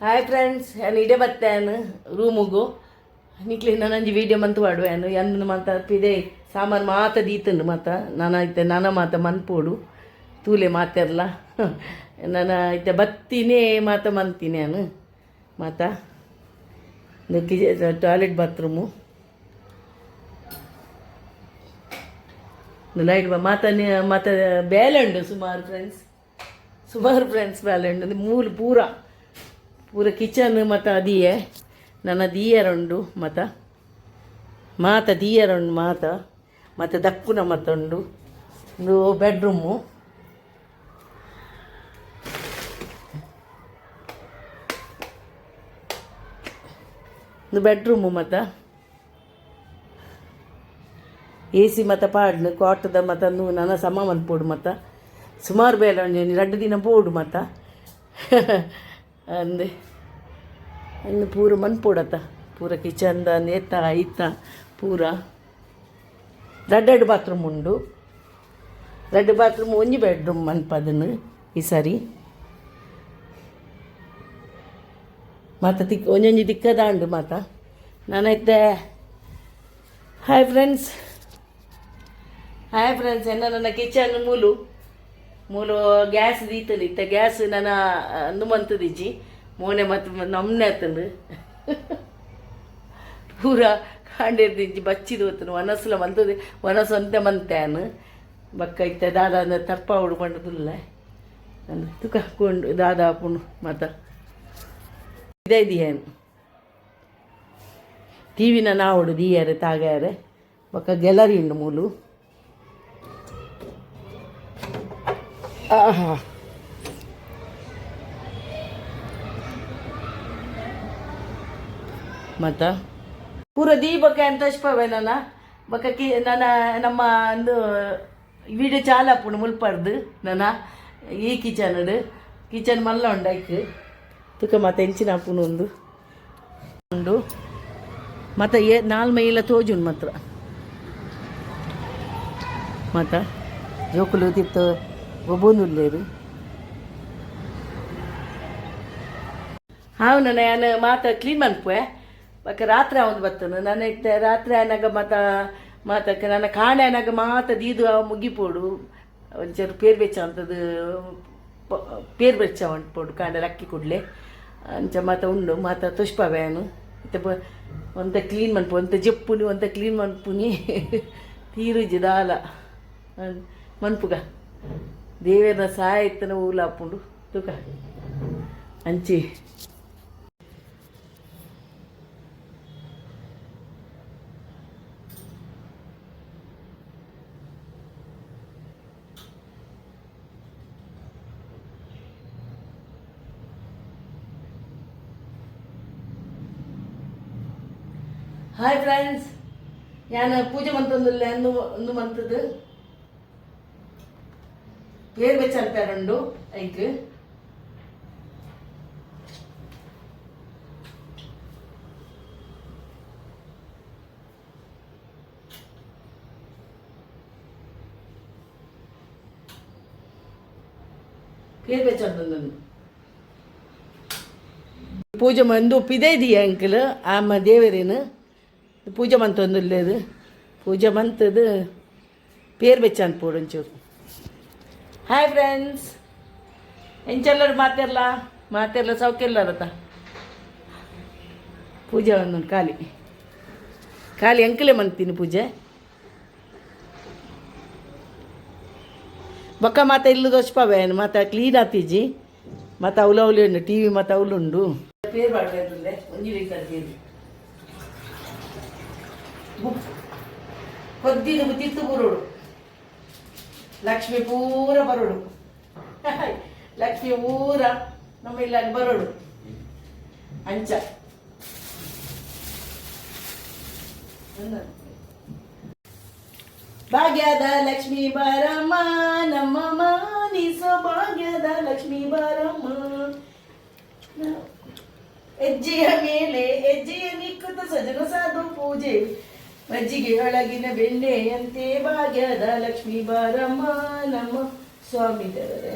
hi friends ನಾನು ಇಡೆ ಬರ್ತೇನೆ ರೂಮುಗು ನಿಕ್ಲಿ ನನಂಜಿ video month ಮಾಡುವೇನು ಎಂದು ಮಾತ ಪಿದೆ ಸಾಮಾನು ಮಾತ ದೀತಂಡು ಮಾತ ನಾನು ಐತೆ ನನ್ನ ಮಾತ ಮನ್ಪೋಡು ತೂಲೆ ಮಾತೆರ್ಲ ನಾನು ಐತೆ ಬತ್ತೀನಿ ಮಾತ ಮಂತೀನಿ ನಾನು ಮಾತ ಟಾಯ್ಲೆಟ್ ಬಾತ್ರೂಮು ಲೈಟ್ ಮಾತ ಮಾತ ಬೇಲೆ ಉಂಡು ಸುಮಾರು ಫ್ರೆಂಡ್ಸ್ ಬೇಲೆ ಉಂಡು ಮೂಲು ಪೂರ ಕಿಚನ್ ಮತ್ತು ಅದಿಯೇ ನನ್ನ ದೀಯರುಂಡು ಮಾತ ದೀಯರುಂಡು ಮತ್ತು ದಕ್ಕುನ ಮತ್ತುಂಡು ಒಂದು ಬೆಡ್ರೂಮು ಮತ್ತು ಎ ಸಿ ಮತ್ತು ಪಾಡ್ನು ಕಾಟದ ಮತ್ತು ನನ್ನ ಸಮ ಮನ್ಪೋಡು ಮತ್ತು ಸುಮಾರು ಬೇಲೆ ಉಂಡು 2 ದಿನ ಪೋಡು ಮತ್ತು ಅಂದೆ ಇನ್ನು ಪೂರ ಮನ್ಪೋಡತ್ತ ಪೂರ ಕಿಚನ್ದ ನೇತ ಐತ ಪೂರ 2 ಬಾತ್ರೂಮ್ ಉಂಡು 2 ಬಾತ್ರೂಮ್ ಒಂಜಿ ಬೆಡ್ರೂಮ್ ಮನ್ಪದನು ಈ ಸರಿ ಮತ್ತು ಒಂಜೊಂಜಿ ದಿಕ್ಕದ ಉಂಡು ನಾನೈತೆ ಹಾಯ್ ಫ್ರೆಂಡ್ಸ್ ನನ್ನ ಕಿಚನ್ ಮೂಲು ಗ್ಯಾಸ್ ದೀತದಿತ್ತ ಗ್ಯಾಸ್ ನನ್ನ ಮಂತದಿಜ್ಜಿ ಮೋನೆ ಮತ್ತು ನಮ್ಮನೆ ಆತಂದು ಪೂರ ಕಾಂಡಿರ್ದಿಜ್ಜಿ ಬಚ್ಚಿದು ಹೊತ್ತನು ಒನಸ್ಲ ಮಂತದೆ ಒನಸು ಅಂತೆ ಮಂತ್ಯಾನು ಬಕ್ಕ ಇತ್ತ ದಾದ ತರ್ಪ ಹುಡ್ಕೊಂಡದಿಲ್ಲ ನಾನು ತುಕೊಂಡು ದಾದ ಹಾಕೊಂಡು ಇದೈದಿಯೇನು ಟಿ ವಿನ ನಾವುಡು ದೀಯಾರೆ ತಾಗ್ಯಾರೆ ಬಕ್ಕ ಗ್ಯಾಲರಿ ಉಂಡು ಮೂಲು ಮತ್ತು ಪೂರ ದೀಪಕ್ಕೆ ಅಂತ ಅಷ್ಪವೆ ನನ್ನ ಬಕ್ಕ ನಮ್ಮ ಒಂದು ವಿಡಿಯೋ ಚಾಲ ಹಾಕೊಂಡು ಮುಲ್ಪಡ್ದು ನನ್ನ ಈ ಕಿಚನ್ ಮಲ್ಲ ಉಂಡೈಕ್ ತುಕ ಮತ್ತು ಹೆಂಚಿನ ಹಾಪುನು ಉಂಡು ಮತ್ತು 4 ಮೈಲ ತೋಜುಂಡು ಮತ್ತು ಜೋಕುಲು ತಿತ್ತು ಒಬ್ಬನುಲ್ಲೇರು ಹಾವು ನಾನು ಕ್ಲೀನ್ ಮನ್ಪುವೆ ಬಕ್ಕ ರಾತ್ರಿ ಅವನು ಬರ್ತನು ನಾನು ಇತ್ತೆ ರಾತ್ರಿ ಆನಾಗ ಮಾತಕ್ಕೆ ನನ್ನ ಕಾಣೆ ಆನಾಗ ದೀದು ಮುಗಿಪೋಡು ಒಂಚೂರು ಪೇರು ಬೆಚ್ಚ ಅಂತದ್ದು ಪೇರು ಬೆಚ್ಚ ಹೊಂಟ್ಪೋಡು ಕಾಂಡೆ ಅಕ್ಕಿ ಕೊಡ್ಲೆ ಅಂಚ ಉಂಡು ತುಷ್ಪವೇನು ಮತ್ತೆ ಒಂತ ಕ್ಲೀನ್ ಮನ್ಪು ಒಂತ ಜಪ್ಪುನಿ ಒಂತ ಕ್ಲೀನ್ ಮನ್ಪುನಿ ತೀರುಜಿ ದಾಲ ಮನ್ಪುಗ ದೇವರ ಸಾಯತ್ತನ ಊಲ ಹಾಪುಂಡು ತುಕ ಅಂಚಿ ಹಾಯ್ ಫ್ರೆಂಡ್ಸ್ ನಾನು ಪೂಜೆ ಮಂತೊಂದುಲ್ಲ ಒಂದು ಮಂತದ್ದು ಪೇರು ಬೆಚ್ಚ ಅನ್ಪಾರುಂಡು ಐಕ್ ಪೇರು ಬೆಚ್ಚ ಅಂತಂದು ಪೂಜೆ ಮಂದು ಪಿದೈದಿಯ ಅಂಕಲ್ ಆಮ ದೇವರೇನು ಪೂಜೆ ಮಂತೊಂದುಲ್ಲೇದು ಪೂಜೆ ಮಂತದ್ದು ಪೇರು ಬೆಚ್ಚ ಅನ್ಪೋಡು ಒಂಚೂರು ಹಾಯ್ ಫ್ರೆಂಡ್ಸ್ ಎಂಚೆಲ್ಲರು ಮಾತೆಲ್ಲ ಸೌಖ್ಯಲ್ಲರತ್ತ ಪೂಜೆ ಒಂದೊಂದು ಖಾಲಿ ಅಂಕಲೇ ಮಂತೀನಿ ಪೂಜೆ ಬಕ್ಕ ಇಲ್ಲು ದೋಷ್ಪವೆ ಕ್ಲೀನ್ ಆತೀಜಿ ಅವಲು ಉಂಡು ಟಿ ವಿ ಅವಲುಂಡು ಪೇರು ಬಾಡ್ಲೆ ಒಂಜಿ ಪೇರು ಕೊದ್ದಿದು ತಿತ್ತು ಬರೋಡು ಲಕ್ಷ್ಮಿ ಪೂರ ಬರೋಡು ಲಕ್ಷ್ಮಿ ಪೂರ ನಮ್ಮ ಇಲ್ಲ ಬರೋಡು ಅಂಚ ಭಾಗ್ಯದ ಲಕ್ಷ್ಮೀ ಬಾರಮ್ಮ ನಮ್ಮ ಮಾನಿಸೋ ಭಾಗ್ಯದ ಲಕ್ಷ್ಮೀ ಬಾರಮ್ಮ ಹೆಜ್ಜೆಯ ಮೇಲೆ ಹೆಜ್ಜೆಯ ನಿಕ್ಕುತ್ತ ಸಜನ ಸಾಧು ಪೂಜೆ ಮಜ್ಜಿಗೆ ಒಳಗಿನ ಬೆಣ್ಣೆಯಂತೆ ಭಾಗ್ಯದ ಲಕ್ಷ್ಮೀ ಬಾರಮ್ಮ ನಮ್ಮ ಸ್ವಾಮಿ ದೇವರೇ